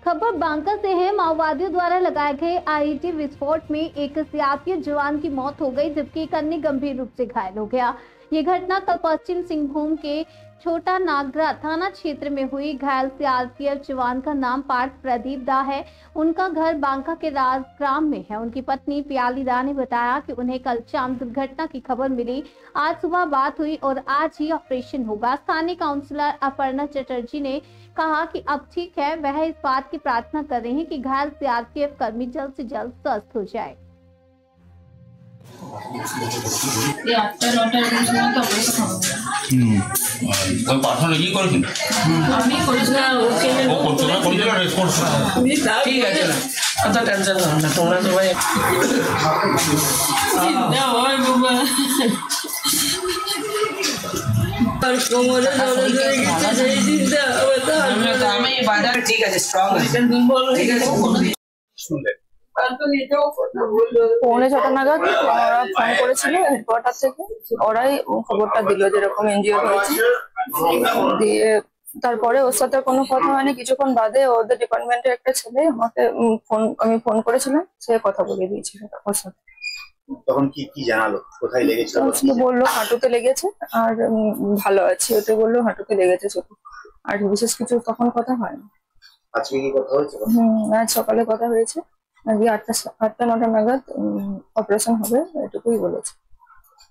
खबर बांका से है। माओवादियों द्वारा लगाए गए आईईडी विस्फोट में एक सीआरपीएफ जवान की मौत हो गई, जबकि एक अन्य गंभीर रूप से घायल हो गया। ये घटना कल पश्चिम सिंहभूम के छोटा नागरा थाना क्षेत्र में हुई। घायल सीआरपीएफ जवान का नाम पार्थ प्रदीप दा है। उनका घर बांका के राजग्राम में है। उनकी पत्नी प्याली दा ने बताया कि उन्हें कल शाम दुर्घटना की खबर मिली। आज सुबह बात हुई और आज ही ऑपरेशन होगा। स्थानीय काउंसलर अपर्णा चटर्जी ने कहा कि अब ठीक है। वह इस बात की प्रार्थना कर रहे हैं कि घायल सीआरपीएफ कर्मी जल्द से जल्द स्वस्थ हो जाए। कोई पार्सल नहीं करेছেন আমি করেছিলাম ও করতে না করেছিল রেসপন্স ঠিক আছে না অত টেনশন নাও না তোমরা সবাই চিন্তা হয় বাবা আর কোমরে ধরে ধরে এই চিন্তা হবে তো আমি বাজার ঠিক আছে স্ট্রং আছে বলো ঠিক আছে শুনলেন পৌনে 6টা নাগাদ ওরা ফোন করেছিল হেডকোয়ার্টার থেকে। ওরাই খবরটা দিল যেরকম এনজিও হয়েছে। দিয়ে তারপরে ওর সাথে কোনো কথা হয়নি। কিছুক্ষণ বাদে ওদের ডিপার্টমেন্টের একটা ছেলে আমাকে আমি ফোন করেছিলাম, সে কথা বলে দিয়েছিল ওর সাথে। তখন কি জানালো, কোথায় লেগেছে? বললো হাঁটুতে লেগেছে আর ভালো আছে, ওটা বললো হাঁটুতে লেগেছে শুধু, আর বিশেষ কিছু তখন কথা হয়নি। আজকে কি কথা হয়েছে? আজ সকালে কথা হয়েছে। আজকে 8টা-9টা নাগাদ অপারেশন হবে, এটুকুই বলেছে।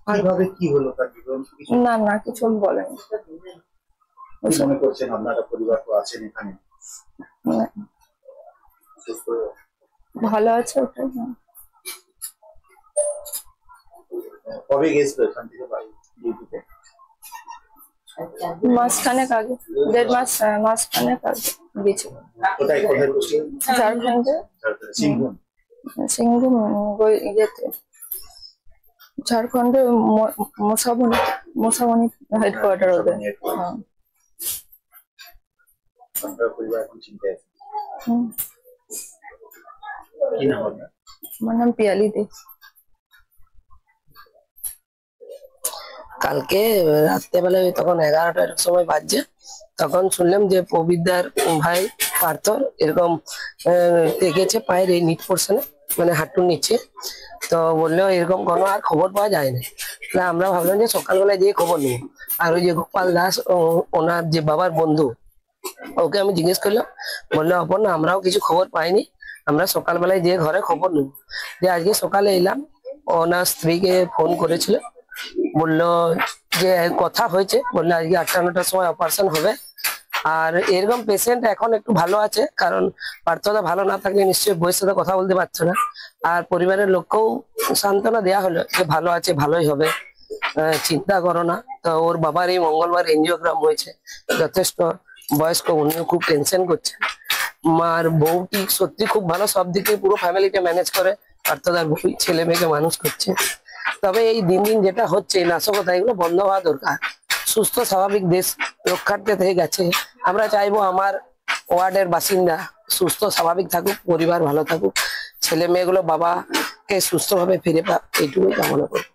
কিভাবে কি হলো তার বিবরণ কিছু? না কিছু বলেনি। মনে করছেন আপনারা পরিবার তো আছেন এখানে, ভালো আছে ওটাই। কবে গেছিল এখান থেকে বাড়ি ডিউটিতে? মাসখানেক আগে, 1.5 মাসখানেক আগে গেছিল। কোথায় বসে? ঝাড়খণ্ডে, সিংভূম ইয়েতে, ঝাড়খণ্ডে মোসাবনি হেডকোয়ার্টার ওদের। পরিবার এখন চিন্তায় আছে। কি নাম আপনার? আমার নাম পিয়ালি দে। কালকে রাত্রেবেলায় তখন 11টার সময় বাজছে, তখন শুনলাম যে প্রবীরদার ভাই পার্থ এরকম লেগেছে পায়ের এই নিট পোর্শনে, মানে হাঁটুর নিচে। তো বললেও এরকম কোনো আর খবর পাওয়া যায় না। আমরা ভাবলাম যে সকালবেলায় গিয়ে খবর নেব। আর ওই যে গোপাল দাস ওনার যে বাবার বন্ধু, ওকে আমি জিজ্ঞেস করলাম, বললো অপর্ণা আমরাও কিছু খবর পাইনি, আমরা সকালবেলায় গিয়ে ঘরে খবর নেব। যে আজকে সকালে এলাম, ওনার স্ত্রীকে ফোন করেছিল, বললো যে কথা হয়েছে, বললো আজকে 8টা-9টার সময় অপারেশন হবে। আর এরকম পেশেন্ট এখন একটু ভালো আছে, কারণ পার্থদা ভালো না থাকলে নিশ্চয়ই বইয়ের সাথে কথা বলতে পারছে না। আর পরিবারের লোককেও সান্ত্বনা দেওয়া হলো যে ভালো আছে, ভালোই হবে, চিন্তা করো না। তো ওর বাবার এই মঙ্গলবার এনজিওগ্রাম হয়েছে, যথেষ্ট বয়স্ক, উনিও খুব টেনশন করছে। মার বউটি সত্যি খুব ভালো, সব দিকে পুরো ফ্যামিলিকে ম্যানেজ করে, পার্থদার বউ ছেলে মেয়েকে মানুষ করছে। তবে এই দিন দিন যেটা হচ্ছে নাশকতা, এগুলো বন্ধ হওয়া দরকার। সুস্থ স্বাভাবিক দেশ রক্ষার্থে থেকে গেছে। আমরা চাইবো আমার ওয়ার্ডের বাসিন্দা সুস্থ স্বাভাবিক থাকুক, পরিবার ভালো থাকুক, ছেলে মেয়েগুলো বাবাকে সুস্থভাবে ফিরে পাক, এইটুকুই কামনা করি।